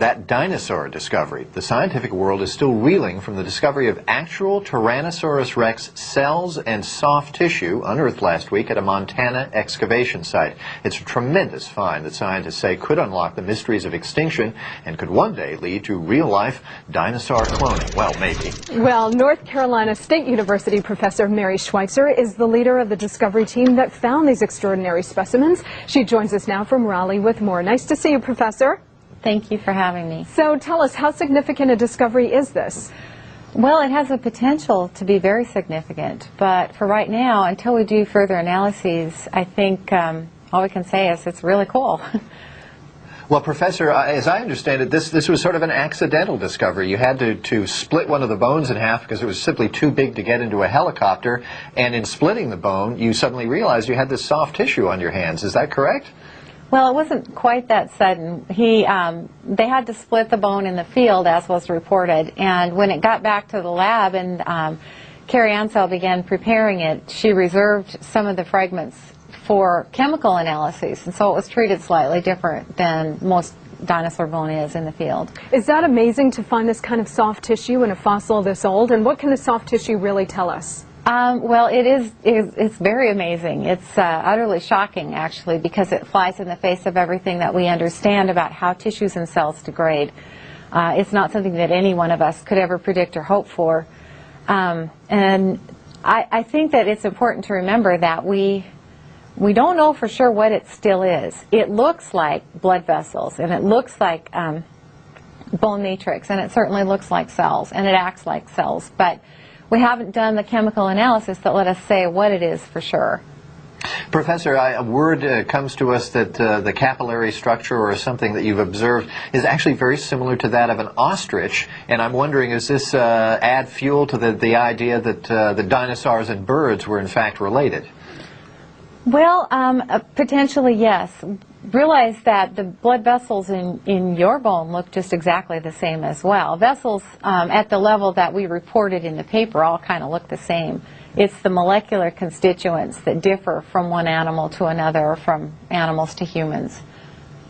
that dinosaur discovery. The scientific world is still reeling from the discovery of actual Tyrannosaurus rex cells and soft tissue unearthed last week at a Montana excavation site. It's a tremendous find that scientists say could unlock the mysteries of extinction and could one day lead to real-life dinosaur cloning. Well, maybe. Well, North Carolina State University professor Mary Schweitzer is the leader of the discovery team that found these extraordinary specimens. She joins us now from Raleigh with more. Nice to see you, Professor. Thank you for having me. So tell us, how significant a discovery is this? Well, it has the potential to be very significant, but for right now, until we do further analyses, I think all we can say is it's really cool. Well, Professor, as I understand it, this was sort of an accidental discovery. You had to split one of the bones in half because it was simply too big to get into a helicopter, and in splitting the bone, you suddenly realized you had this soft tissue on your hands. Is that correct? Well, it wasn't quite that sudden. They had to split the bone in the field, as was reported, and when it got back to the lab and Carrie Ansell began preparing it, she reserved some of the fragments for chemical analyses, and so it was treated slightly different than most dinosaur bone is in the field. Is that amazing to find this kind of soft tissue in a fossil this old, and what can the soft tissue really tell us? Well, it's very amazing. It's utterly shocking, actually, because it flies in the face of everything that we understand about how tissues and cells degrade. It's not something that any one of us could ever predict or hope for. And I think that it's important to remember that we don't know for sure what it still is. It looks like blood vessels, and it looks like bone matrix, and it certainly looks like cells, and it acts like cells. But we haven't done the chemical analysis that let us say what it is for sure. Professor, a word comes to us that the capillary structure or something that you've observed is actually very similar to that of an ostrich, and I'm wondering, is this add fuel to the idea that the dinosaurs and birds were in fact related? Well, potentially yes. Realize that the blood vessels in your bone look just exactly the same as well. Vessels at the level that we reported in the paper all kind of look the same. It's the molecular constituents that differ from one animal to another, or from animals to humans.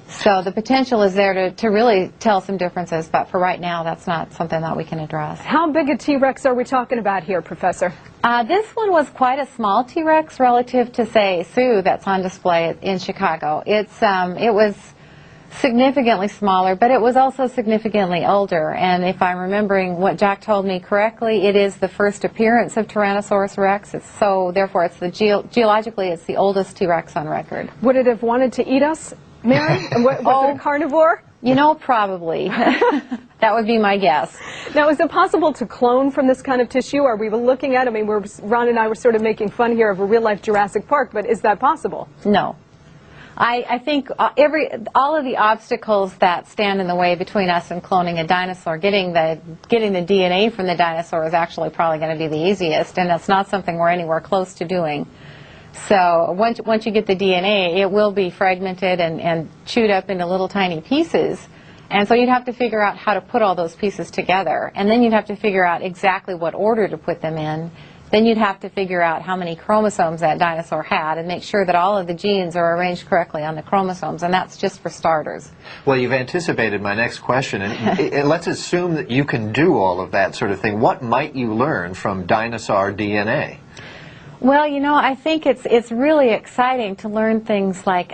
So the potential is there to really tell some differences, but for right now that's not something that we can address. How big a T-Rex are we talking about here, Professor? This one was quite a small T-Rex relative to, say, Sue that's on display in Chicago. It was significantly smaller, but it was also significantly older. And if I'm remembering what Jack told me correctly, it is the first appearance of Tyrannosaurus rex. So therefore, it's geologically, it's the oldest T-Rex on record. Would it have wanted to eat us, Mary? Was it a carnivore? You know, probably. That would be my guess. Now, is it possible to clone from this kind of tissue? Are we looking at, Ron and I were sort of making fun here of a real-life Jurassic Park, but is that possible? No. I think all of the obstacles that stand in the way between us and cloning a dinosaur, getting the DNA from the dinosaur is actually probably going to be the easiest, and that's not something we're anywhere close to doing. So once you get the DNA, it will be fragmented and chewed up into little tiny pieces. And so you'd have to figure out how to put all those pieces together. And then you'd have to figure out exactly what order to put them in. Then you'd have to figure out how many chromosomes that dinosaur had and make sure that all of the genes are arranged correctly on the chromosomes. And that's just for starters. Well, you've anticipated my next question. And let's assume that you can do all of that sort of thing. What might you learn from dinosaur DNA? Well, you know, I think it's really exciting to learn things like,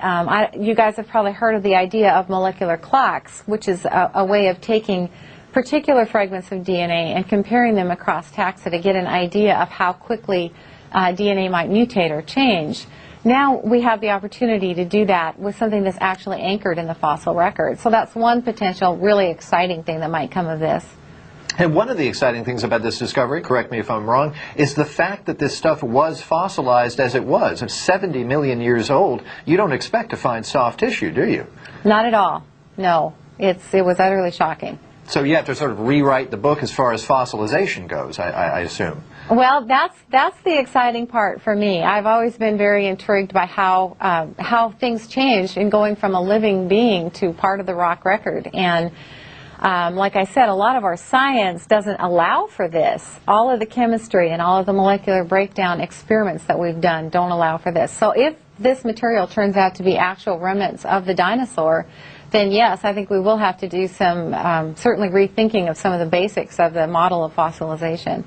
you guys have probably heard of the idea of molecular clocks, which is a way of taking particular fragments of DNA and comparing them across taxa to get an idea of how quickly DNA might mutate or change. Now we have the opportunity to do that with something that's actually anchored in the fossil record. So that's one potential really exciting thing that might come of this. And one of the exciting things about this discovery, correct me if I'm wrong, is the fact that this stuff was fossilized as it was. It's 70 million years old. You don't expect to find soft tissue, do you? Not at all. No. It was utterly shocking. So you have to sort of rewrite the book as far as fossilization goes, I assume. Well, that's the exciting part for me. I've always been very intrigued by how things change in going from a living being to part of the rock record. And like I said, a lot of our science doesn't allow for this. All of the chemistry and all of the molecular breakdown experiments that we've done don't allow for this. So if this material turns out to be actual remnants of the dinosaur, then yes, I think we will have to do some, certainly rethinking of some of the basics of the model of fossilization.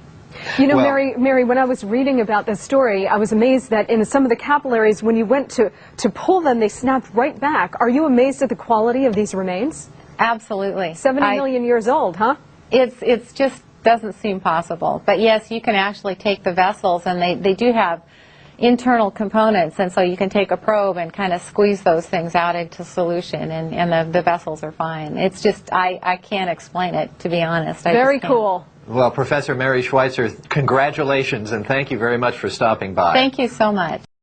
You know, Well, Mary, when I was reading about this story, I was amazed that in some of the capillaries, when you went to pull them, they snapped right back. Are you amazed at the quality of these remains? Absolutely. 70 million years old, huh? It's just doesn't seem possible. But yes, you can actually take the vessels, and they do have internal components, and so you can take a probe and kind of squeeze those things out into solution, and the vessels are fine. It's just, I can't explain it, to be honest. Very cool. Well, Professor Mary Schweitzer, congratulations, and thank you very much for stopping by. Thank you so much.